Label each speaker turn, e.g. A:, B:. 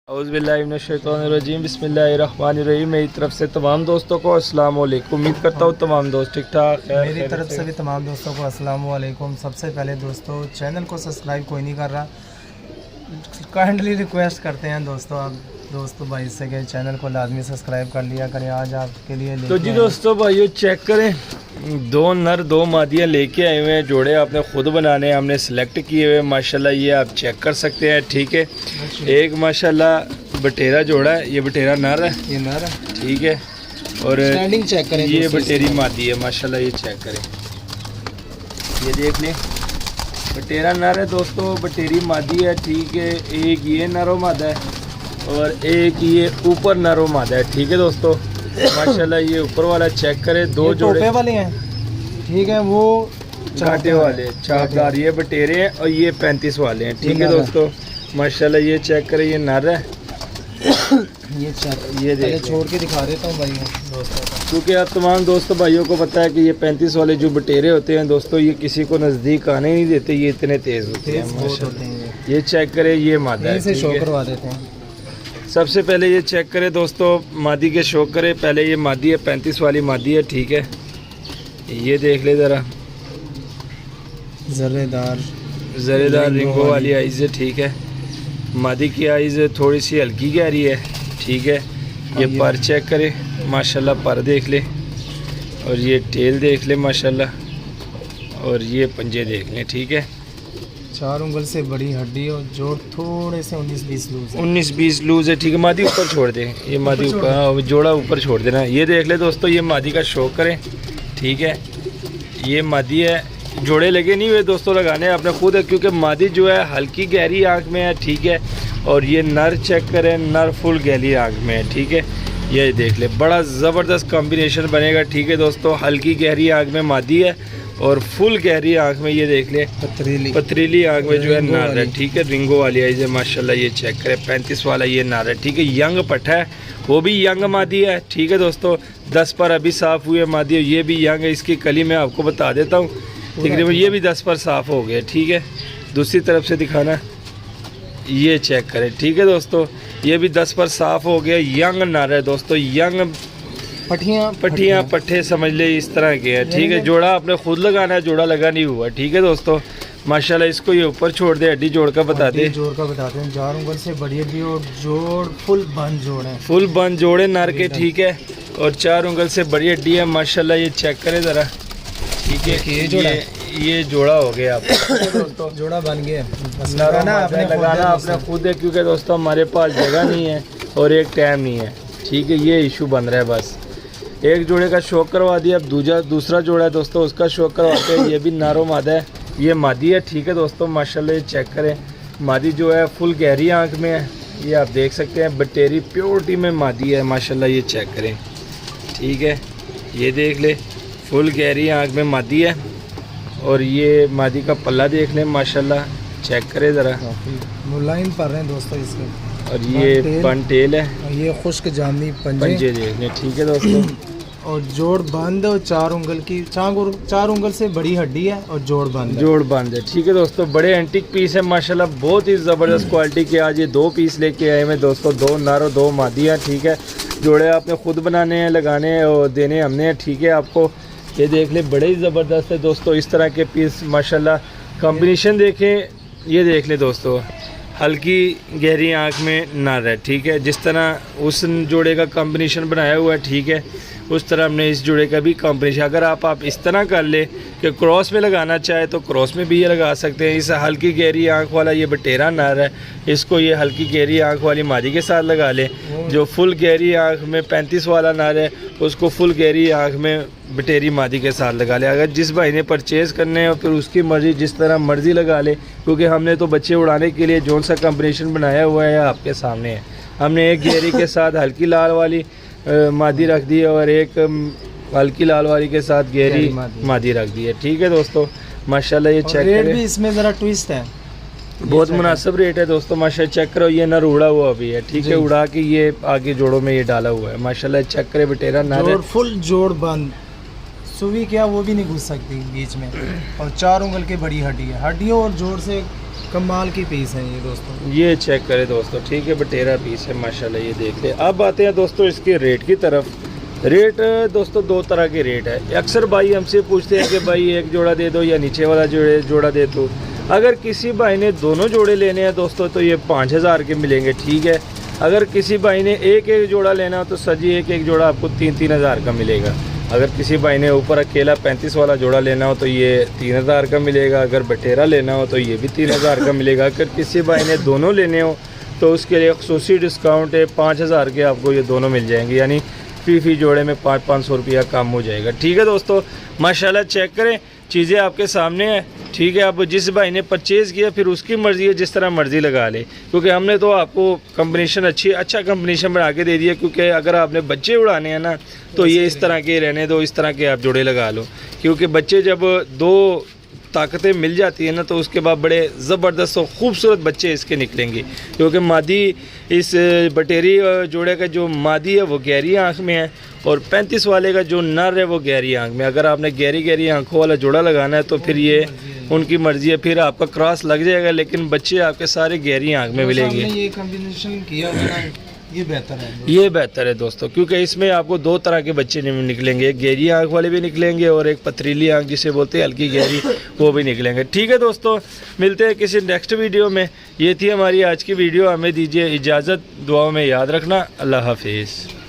A: औज़ुबिल्लाहिमिनश्शैतानिर्रजीम बिस्मिल्लाहिर्रहमानिर्रहीम। मेरी तरफ से तमाम दोस्तों को अस्सलाम वालेकुम। उम्मीद करता हूँ तमाम दोस्त ठीक ठाक है।
B: मेरी तरफ से भी तमाम दोस्तों को अस्सलाम वालेकुम। सबसे पहले दोस्तों, चैनल को सब्सक्राइब कोई नहीं कर रहा, काइंडली रिक्वेस्ट करते हैं दोस्तों, आप दोस्तों भाई से कि चैनल को लाजमी सब्सक्राइब कर लिया करें। आज आपके लिए
A: तो जी दोस्तों भाइयों चेक करें, दो नर दो मादियाँ लेके आए हुए हैं। जोड़े आपने खुद बनाने हैं, हमने सेलेक्ट किए हुए हैं माशाल्लाह। ये आप चेक कर सकते हैं, ठीक है। एक माशाल्लाह बटेरा जोड़ा है, ये बटेरा नर है,
B: ये नर है,
A: ठीक है। और
B: स्टैंडिंग चेक करें,
A: ये बटेरी मादी है माशाल्लाह। ये चेक करें, ये देख लें, बटेरा नर है दोस्तों, बटेरी मादी है, ठीक है। एक ये नरो मादा है और एक ये ऊपर नरो मादा है, ठीक है दोस्तों माशाल्लाह। ये ऊपर वाला चेक करें, दो जोड़े
B: वाले हैं, ठीक है। वो
A: चाटे वाले चापदार ये बटेरे हैं और ये 35 वाले हैं, ठीक है दोस्तों माशाल्लाह। ये चेक करें, ये नर है। ये देख
B: छोड़ के दिखा देता हूँ भाई दोस्तों,
A: क्योंकि आप तमाम दोस्तों भाइयों को पता है कि ये 35 वाले जो बटेरे होते हैं दोस्तों, ये किसी को नज़दीक आने नहीं देते, ये इतने तेज़ होते हैं माशाल्लाह। ये चेक करें, ये मादा है,
B: शो करवा देते हैं।
A: सबसे पहले ये चेक करें दोस्तों, मादी के शौक करें। पहले ये मादी है, 35 वाली मादी है, ठीक है। ये देख ले ज़रा, ज़रेदार रिंगो वाली आइज़ है, ठीक है। मादी की आइज़ थोड़ी सी हल्की गहरी है, ठीक है। ये पर चेक करें माशाल्लाह, पर देख ले, और ये टेल देख ले माशाल्लाह, और ये पंजे देख लें, ठीक है।
B: 4 उंगल से बड़ी हड्डी और जोड़ थोड़े से 19-20 लूज है,
A: 19-20 लूज है, ठीक है। मादी ऊपर छोड़ दें, ये मादी ऊपर, जोड़ा ऊपर छोड़ देना। ये देख ले दोस्तों, ये मादी का शौक करें, ठीक है। ये मादी है, जोड़े लगे नहीं हुए दोस्तों, लगाने आपने खुद है, क्योंकि मादी जो है हल्की गहरी आँख में है, ठीक है। और ये नर चेक करें, नर फुल गहरी आँख में है, ठीक है। ये देख ले, बड़ा ज़बरदस्त कॉम्बिनेशन बनेगा, ठीक है दोस्तों। हल्की गहरी आँख में मादी है और फुल गहरी आँख में ये देख ले पथरीली आँख में जो है नर है, ठीक है। रिंगो वाली आइज़ है माशाल्लाह। ये चेक करें, 35 वाला ये नर है, ठीक है। यंग पट्ठा है, वो भी यंग मादी है, ठीक है दोस्तों। 10 पर अभी साफ़ हुए मादी है, ये भी यंग है। इसकी कली मैं आपको बता देता हूँ, तकरीबन ये भी 10 पर साफ़ हो गया, ठीक है। दूसरी तरफ से दिखाना, ये चेक करें, ठीक है दोस्तों। ये भी 10 पर साफ़ हो गया, यंग नर है दोस्तों। यंग पट्टियाँ पट्ठे समझ ले इस तरह के हैं, ठीक है। जोड़ा आपने खुद लगाना है, जोड़ा लगा नहीं हुआ, ठीक है दोस्तों माशाल्लाह। इसको ये ऊपर छोड़ दे, हड्डी जोड़ का बता दे,
B: जोड़ का बताते हैं। 4 उंगल से बड़ी हड्डी और जोड़ फुल बंद जोड़ है,
A: फुल बंद जोड़े नर के, ठीक है। और 4 उंगल से बड़ी हड्डी है माशाल्लाह। ये चेक करें ज़रा, ठीक है। ये जोड़ा हो गया आपका
B: जोड़ा बन गया।
A: लगाना आपने खुद है, क्योंकि दोस्तों हमारे पास जगह नहीं है और एक टाइम नहीं है, ठीक है। ये इशू बन रहा है बस। एक जोड़े का शौक करवा दिया, अब दूसरा जोड़ा है दोस्तों, उसका शौक करवाते हैं। ये भी नारो मादा है, ये मादी है, ठीक है दोस्तों माशाल्लाह। ये चेक करें, मादी जो है फुल गहरी आँख में है, ये आप देख सकते हैं। बटेरी प्योरिटी में मादी है माशाल्लाह। ये चेक करें, ठीक है। ये देख ले, फुल गहरी आँख में मादी है। और ये मादी का पल्ला देख लें माशाल्लाह, चेक करें ज़रा,
B: मुलायम पर रहे हैं दोस्तों इसके।
A: और ये बन टेल है,
B: और ये खुश्क जामनी
A: पंजे देख लें, ठीक है दोस्तों।
B: और जोड़ बंद और 4 उंगल की 4 उंगल से बड़ी हड्डी है और जोड़ बंद है, ठीक है दोस्तों। बड़े एंटीक पीस है माशाल्लाह, बहुत ही ज़बरदस्त क्वालिटी के। आज ये 2 पीस लेके आए हैं दोस्तों, 2 नर और 2 मादी हैं, ठीक है। जोड़े आपने खुद बनाने हैं, लगाने हैं और देने हमने हैं, ठीक है आपको। ये देख ले, बड़े ही ज़बरदस्त है दोस्तों इस तरह के पीस माशाल्लाह। कॉम्बिनेशन देखें, ये देख ले दोस्तों, हल्की गहरी आँख में नर है, ठीक है। जिस तरह उस जोड़े का कॉम्बिनेशन बनाया हुआ है, ठीक है, उस तरह हमने इस जोड़े का भी कॉम्बिनेशन। अगर आप इस तरह कर ले कि क्रॉस में लगाना चाहे तो क्रॉस में भी ये लगा सकते हैं। इस हल्की गहरी आँख वाला ये बटेरा नर है, इसको ये हल्की गहरी आँख वाली मादी के साथ लगा ले। जो फुल गहरी आँख में 35 वाला नर है, उसको फुल गहरी आँख में बटेरी मादी के साथ लगा ले। अगर जिस भाई ने परचेज़ करने हैं फिर उसकी मर्ज़ी, जिस तरह मर्ज़ी लगा ले, क्योंकि हमने तो बच्चे उड़ाने के लिए जौन सा कॉम्बिनेशन बनाया हुआ है आपके सामने है। हमने एक गहरी के साथ हल्की लाल वाली मादी रख दी है और एक हल्की लाल वाली के साथ गहरी मादी रख दी है, ठीक है दोस्तों माशाल्लाह। ये चेक रेट भी इसमें ज़रा ट्विस्ट है,
A: बहुत मुनासिब रेट है दोस्तों माशाल्लाह। चेक करो, ये नर उड़ा हुआ भी है, ठीक है। उड़ा के ये आगे जोड़ों में ये डाला हुआ है माशाल्लाह। चेक करे, बटेरा नर
B: फुल जोड़ बंद, सुई क्या वो भी नहीं घुस सकती बीच में। और 4 उंगल की बड़ी हड्डी है, हड्डियों और जोड़ से कमाल की पीस है ये दोस्तों।
A: ये चेक करें दोस्तों, ठीक है, बटेरा पीस है माशाल्लाह, ये देख ले। अब आते हैं दोस्तों इसके रेट की तरफ। रेट दोस्तों दो तरह के रेट है। अक्सर भाई हमसे पूछते हैं कि भाई एक जोड़ा दे दो या नीचे वाला जोड़ा दे दो। अगर किसी भाई ने दोनों जोड़े लेने हैं दोस्तों तो ये 5000 के मिलेंगे, ठीक है। अगर किसी भाई ने एक एक जोड़ा लेना हो तो सर जी एक एक जोड़ा आपको 3-3000 का मिलेगा। अगर किसी भाई ने ऊपर अकेला 35 वाला जोड़ा लेना हो तो ये 3000 का मिलेगा। अगर बटेरा लेना हो तो ये भी 3000 का मिलेगा। अगर किसी भाई ने दोनों लेने हो तो उसके लिए खसूसी डिस्काउंट है, 5000 के आपको ये दोनों मिल जाएंगे, यानी फी जोड़े में 500 रुपया कम हो जाएगा, ठीक है दोस्तों। माशाल्लाह चेक करें, चीज़ें आपके सामने है, ठीक है। अब जिस भाई ने परचेज़ किया फिर उसकी मर्ज़ी है, जिस तरह मर्ज़ी लगा ले, क्योंकि हमने तो आपको कम्बिनेशन अच्छा कम्बिनेशन बना के दे दिया। क्योंकि अगर आपने बच्चे उड़ाने हैं ना तो ये इस तरह के रहने दो, इस तरह के आप जोड़े लगा लो। क्योंकि बच्चे जब दो ताकतें मिल जाती है ना तो उसके बाद बड़े ज़बरदस्त और ख़ूबसूरत बच्चे इसके निकलेंगे। क्योंकि मादी इस बटेरी जोड़े का जो मादी है वो गहरी आँख में है और 35 वाले का जो नर है वो गहरी आँख में। अगर आपने गहरी आँखों वाला जोड़ा लगाना है तो फिर ये उनकी मर्ज़ी है, फिर आपका क्रॉस लग जाएगा, लेकिन बच्चे आपके सारे गहरी आँख में मिलेंगे।
B: ये कॉम्बिनेशन किया है, ये बेहतर है,
A: ये बेहतर है दोस्तों, क्योंकि इसमें आपको दो तरह के बच्चे निकलेंगे, एक गहरी आँख वाले भी निकलेंगे और एक पथरीली आँख जिसे बोलते हैं हल्की गहरी, वो भी निकलेंगे, ठीक है दोस्तों। मिलते हैं किसी नेक्स्ट वीडियो में। ये थी हमारी आज की वीडियो, हमें दीजिए इजाज़त, दुआओं में याद रखना, अल्लाह हाफिज़।